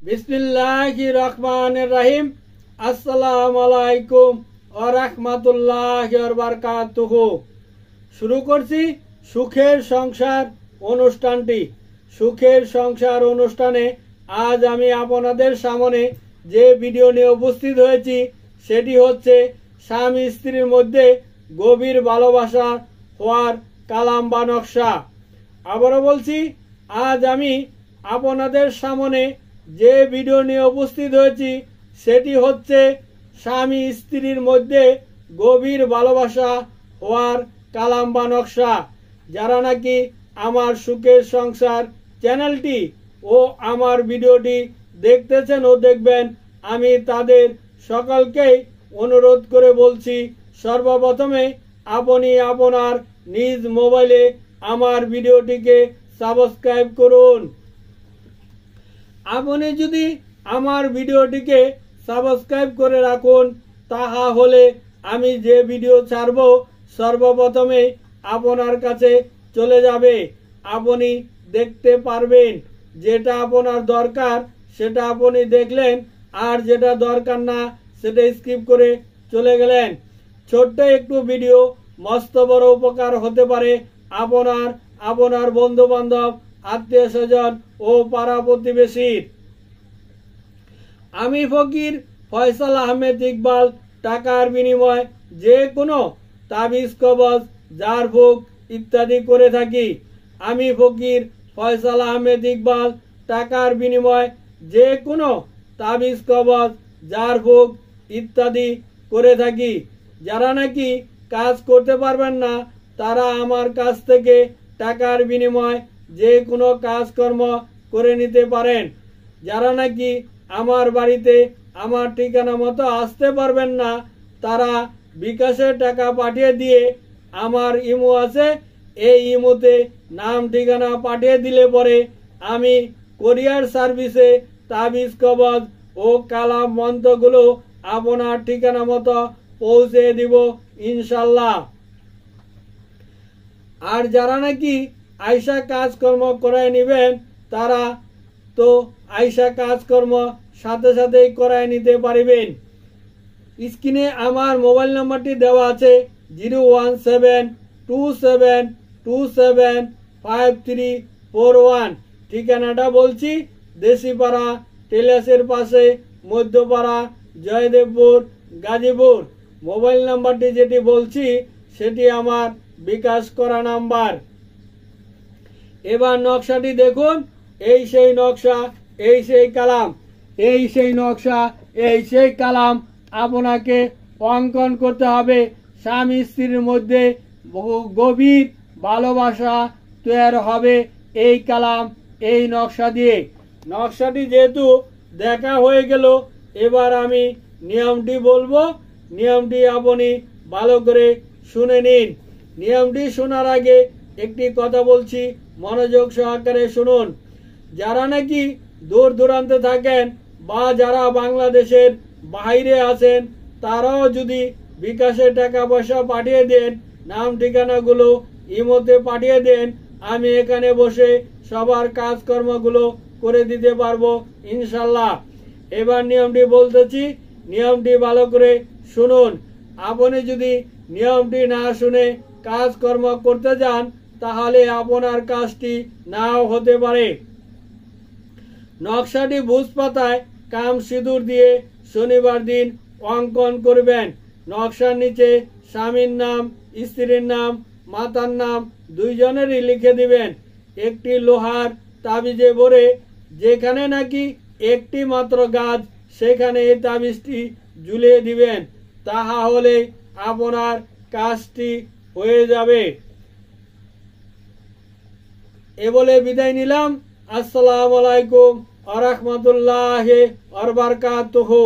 বিসমিল্লাহির রহমানির রহিম। আসসালামু আলাইকুম ওয়া রাহমাতুল্লাহি ওয়া বারাকাতুহু। শুরু করছি সুখের সংসার অনুষ্ঠানটি। সুখের সংসার অনুষ্ঠানে আজ আমি আপনাদের সামনে যে ভিডিও নিয়ে উপস্থিত হয়েছি সেটি হচ্ছে স্বামী স্ত্রীর মধ্যে গভীর ভালোবাসা হওয়ার কালাম বা নকশা। আবারও বলছি, আজ আমি আপনাদের সামনে যে ভিডিও নিয়ে উপস্থিত হয়েছি সেটি হচ্ছে স্বামী স্ত্রীর মধ্যে গভীর ভালোবাসা হওয়ার কালাম বা নকশা। যারা নাকি আমার সুখের সংসার চ্যানেলটি ও আমার ভিডিওটি দেখতেছেন ও দেখবেন, আমি তাদের সকলকেই অনুরোধ করে বলছি, সর্বপ্রথমে আপনি আপনার নিজ মোবাইলে আমার ভিডিওটিকে সাবস্ক্রাইব করুন। আপনি যদি আমার ভিডিওটিকে সাবস্ক্রাইব করে রাখুন, তাহা হলে আমি যে ভিডিও ছাড়ব সর্বপ্রথমে আপনার কাছে চলে যাবে। আপনি দেখতে পারবেন, যেটা আপনার দরকার সেটা আপনি দেখলেন, আর যেটা দরকার না সেটা স্কিপ করে চলে গেলেন। ছোট্ট একটু ভিডিও মস্ত বড় উপকার হতে পারে আপনার বন্ধু বান্ধব, আত্মীয় স্বজন ও পাড়া প্রতিবেশীর। আমি ফকির ফয়সাল আহমেদ ইকবাল টাকার বিনিময়ে যে কোনো তাবিজ কবজ ঝাড়ফুঁক ইত্যাদি করে থাকি। আমি ফকির ফয়সাল আহমেদ ইকবাল টাকার বিনিময়ে যে কোনো তাবিজ কবজ ঝাড়ফুঁক ইত্যাদি করে থাকি। যারা নাকি কাজ করতে পারবেন না তারা আমার কাছ থেকে টাকার বিনিময়ে যে কোনো কাজকর্ম করে নিতে পারেন। যারা নাকি আমার বাড়িতে আমার ঠিকানা মতো আসতে পারবেন না তারা বিকাশে টাকা পাঠিয়ে দিয়ে, আমার ইমো আছে, এই ইমোতে নাম ঠিকানা পাঠিয়ে দিলে পরে আমি কোরিয়ার সার্ভিসে তাবিজ কবজ ও কালাম মন্ত্রগুলো আপনার ঠিকানা মতো পৌঁছে দিব ইনশাল্লাহ। আর যারা নাকি আয়সা কাজকর্ম করায় নেবেন তারা তো আয়সা কাজকর্ম সাথে সাথেই করায় নিতে পারবেন। স্ক্রিনে আমার মোবাইল নাম্বারটি দেওয়া আছে 01727275341। ঠিকানাটা বলছি, দেশিপাড়া টেলাসের পাশে, মধ্যপাড়া, জয়দেবপুর, গাজীপুর। মোবাইল নাম্বারটি যেটি বলছি সেটি আমার বিকাশ করা নাম্বার। এবার নকশাটি দেখুন। এই সেই নকশা, এই সেই কালাম, এই সেই নকশা, এই সেই কালাম। আপনাকে অঙ্কন করতে হবে স্বামী স্ত্রীর মধ্যে গভীর ভালোবাসা তৈরি হবে এই কালাম, এই নকশা দিয়ে। নকশাটি যেহেতু দেখা হয়ে গেল, এবার আমি নিয়মটি বলবো। নিয়মটি আপনি ভালো করে শুনে নিন। নিয়মটি শোনার আগে একটি কথা বলছি, মনোযোগ সহকারে শুনুন। যারা নাকি দূর দূরান্তে থাকেন বা যারা বাংলাদেশের বাইরে আছেন তারাও যদি বিকাশে টাকা পয়সা পাঠিয়ে দেন, নাম ঠিকানাগুলো ইমোতে পাঠিয়ে দেন, আমি এখানে বসে সবার কাজকর্মগুলো করে দিতে পারবো ইনশাল্লাহ। এবার নিয়মটি বলতেছি, নিয়মটি ভালো করে শুনুন। আপনি যদি নিয়মটি না শুনে কাজকর্ম করতে যান তাহলে আপনার কাজটি নাও হতে পারে। নকশাটি ভুজ পাতায় কাম সিঁদুর দিয়ে শনিবার দিন অঙ্কন করবেন। নকশার নিচে স্বামীর নাম, স্ত্রীর নাম, মাতার নাম দুইজনেরই লিখে দিবেন। একটি লোহার তাবিজে ভরে যেখানে নাকি একটি মাত্র গাছ সেখানে এই তাবিজটি ঝুলিয়ে দিবেন। তাহা হলে আপনার কাজটি হয়ে যাবে। এ বলে বিদায় নিলাম। আসসালামু আলাইকুম ওয়া রাহমাতুল্লাহি ওয়া বারাকাতুহু।